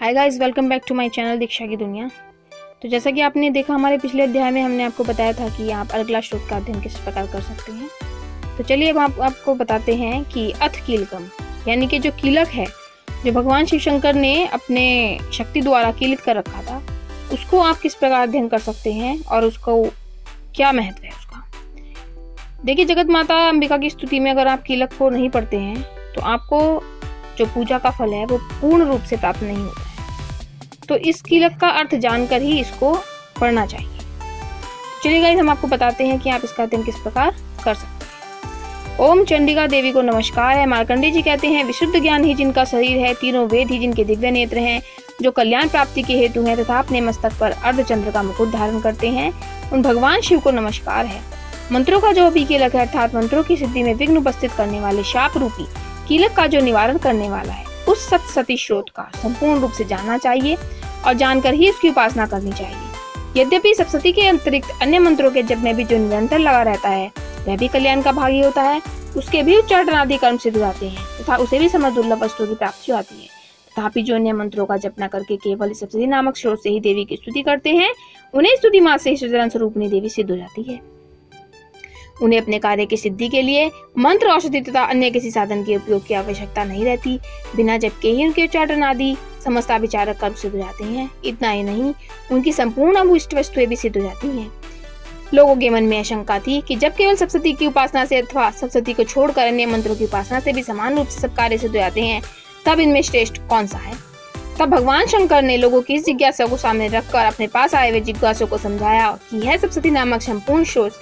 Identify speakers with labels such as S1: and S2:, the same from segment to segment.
S1: Hi guys, welcome back to my channel Diksha की दुनिया। तो जैसा कि आपने देखा, हमारे पिछले अध्याय में हमने आपको बताया था कि आप अलगला स्रोत का अध्ययन किस प्रकार कर सकते हैं। तो चलिए अब आपको बताते हैं कि अथ कीलकम यानी कि जो कीलक है, जो भगवान शिव शंकर ने अपने शक्ति द्वारा कीलित कर रखा था, उसको आप किस प्रकार अध्ययन कर सकते हैं और उसको क्या महत्व है उसका। देखिए, जगत माता अंबिका की स्तुति में अगर आप कीलक को नहीं पढ़ते हैं तो आपको जो पूजा का फल है वो पूर्ण रूप से प्राप्त नहीं होता है। तो इस कीलक का अर्थ जानकर ही इसको पढ़ना चाहिए। चलिए गाइस, हम आपको बताते हैं कि आप इसका अध्ययन किस प्रकार कर सकते हैं। ओम चंडिका देवी को नमस्कार है। मार्कंडेय जी कहते हैं, विशुद्ध ज्ञान ही जिनका शरीर है, तीनों वेद ही जिनके दिव्य नेत्र हैं, जो कल्याण प्राप्ति के हेतु हैं तथा अपने मस्तक पर अर्धचंद्र का मुकुट धारण करते हैं, उन भगवान शिव को नमस्कार है। मंत्रों का जो भी कीलक है, अर्थात मंत्रों की सिद्धि में विघ्न उपस्थित करने वाले शाप रूपी कीलक का जो निवारण करने वाला है, उस सप्तशती स्रोत का संपूर्ण रूप से जानना चाहिए और जानकर ही इसकी उपासना करनी चाहिए। यद्यपि सप्तशती के अतिरिक्त अन्य मंत्रों के जप में भी जो निरंतर लगा रहता है वह भी कल्याण का भागी होता है। उसके भी उच्चारण आदि कर्म सिद्ध होते हैं तथा उसे भी समस्त दुर्लभ वस्तुओं की प्राप्ति होती है। तथापि जो अन्य मंत्रों का जप न करके केवल सप्तशती नामक स्रोत से ही देवी की स्तुति करते हैं, उन्हें स्तुति मात्र से सचराचर स्वरूपिणी देवी सिद्ध हो जाती है। उन्हें अपने कार्य की सिद्धि के लिए मंत्र, औषधि तथा अन्य किसी साधन के उपयोग की आवश्यकता नहीं रहती। बिना जप के ही उनके उच्चारण आदि समस्त विचारक कर्म सिद्ध हो जाते हैं। इतना ही नहीं, उनकी संपूर्ण अभीष्ट वस्तुएं भी सिद्ध हो जाती हैं। लोगों के मन में आशंका थी कि जब केवल सप्तशती की उपासना से अथवा सप्तशती को छोड़कर अन्य मंत्रों की उपासना से भी समान रूप से सब कार्य सिद्ध हो जाते हैं, तब इनमें श्रेष्ठ कौन सा है। तब भगवान शंकर ने लोगों की इस जिज्ञासा को सामने रखकर अपने पास आए हुए जिज्ञासुओं को समझाया कि यह सप्तशती नामक संपूर्ण स्रोत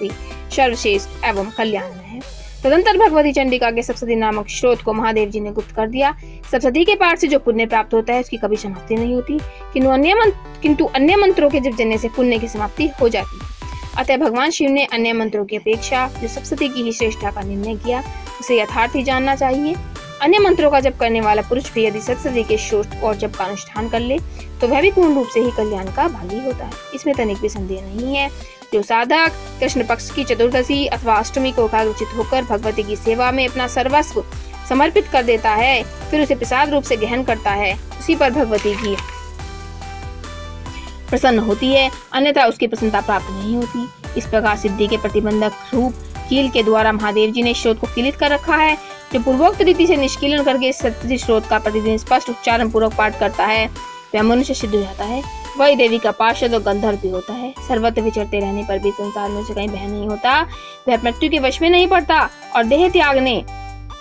S1: सर्वश्रेष्ठ एवं कल्याणमय है। तदंतर भगवती चंडिका के सप्तशती नामक स्रोत को महादेव जी ने गुप्त कर दिया। सप्तशती के पाठ से जो पुण्य प्राप्त होता है उसकी कभी समाप्ति नहीं होती, किंतु अन्य मंत्रों के जप जपने से पुण्य की समाप्ति हो जाती है। अतः भगवान शिव ने अन्य मंत्रों की अपेक्षा जो सप्तशती की ही श्रेष्ठता का निर्णय किया, उसे यथार्थ ही जानना चाहिए। अन्य मंत्रों का जप करने वाला पुरुष भी यदि सप्तशती के श्रोत और जप का अनुष्ठान कर ले तो वह भी पूर्ण रूप से ही कल्याण का भागी होता है। इसमें तनिक भी संदेह नहीं है। जो साधक कृष्ण पक्ष की चतुर्दशी अथवा अष्टमी को एकाग्रचित होकर भगवती की सेवा में अपना सर्वस्व समर्पित कर देता है, फिर उसे प्रसाद रूप से ग्रहण करता है, उसी पर भगवती की प्रसन्न होती है, अन्यथा उसकी प्रसन्नता प्राप्त नहीं होती। इस प्रकार सिद्धि के प्रतिबंधक रूप कील के द्वारा महादेव जी ने स्रोत को कीलित कर रखा है। जो पूर्वोक्त रीति से निष्कीलन करके सप्तशती स्रोत का प्रतिदिन स्पष्ट उच्चारण पूर्वक पाठ करता है, वह मनुष्य सिद्ध हो जाता है। वही देवी का पार्षद और गंधर्व भी होता है। सर्वत्र विचरते रहने पर भी संसार में उसे कहीं भय नहीं होता। वह मृत्यु के वश में नहीं पड़ता और देह त्यागने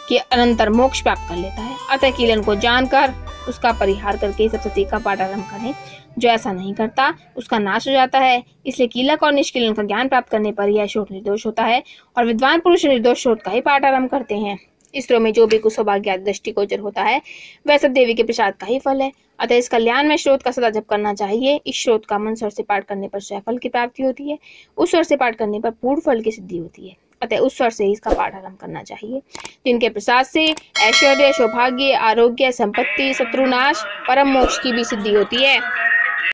S1: के अनंतर मोक्ष प्राप्त कर लेता है। अतः कीलन को जानकर उसका परिहार करके सप्तशती का पाठ आरंभ करें। जो ऐसा नहीं करता उसका नाश हो जाता है। इसलिए कीलक और निष्कीलन का ज्ञान प्राप्त करने पर यह स्रोत निर्दोष होता है और विद्वान पुरुष निर्दोष स्रोत का ही पाठ आरंभ करते हैं। इस स्रोत में जो भी कुसौभाग्य आदि दृष्टिगोचर होता है वह सब देवी के प्रसाद का ही फल है। अतः इस कल्याण में स्रोत का सदा जप करना चाहिए। इस स्रोत का मन स्वर से पाठ करने पर स्वयं फल की प्राप्ति होती है, उस स्वर से पाठ करने पर पूर्ण फल की सिद्धि होती है। अतः उस स्वर से ही इसका पाठ आरंभ करना चाहिए। जिनके प्रसाद से ऐश्वर्य, सौभाग्य, आरोग्य, संपत्ति, शत्रुनाश, परम मोक्ष की भी सिद्धि होती है।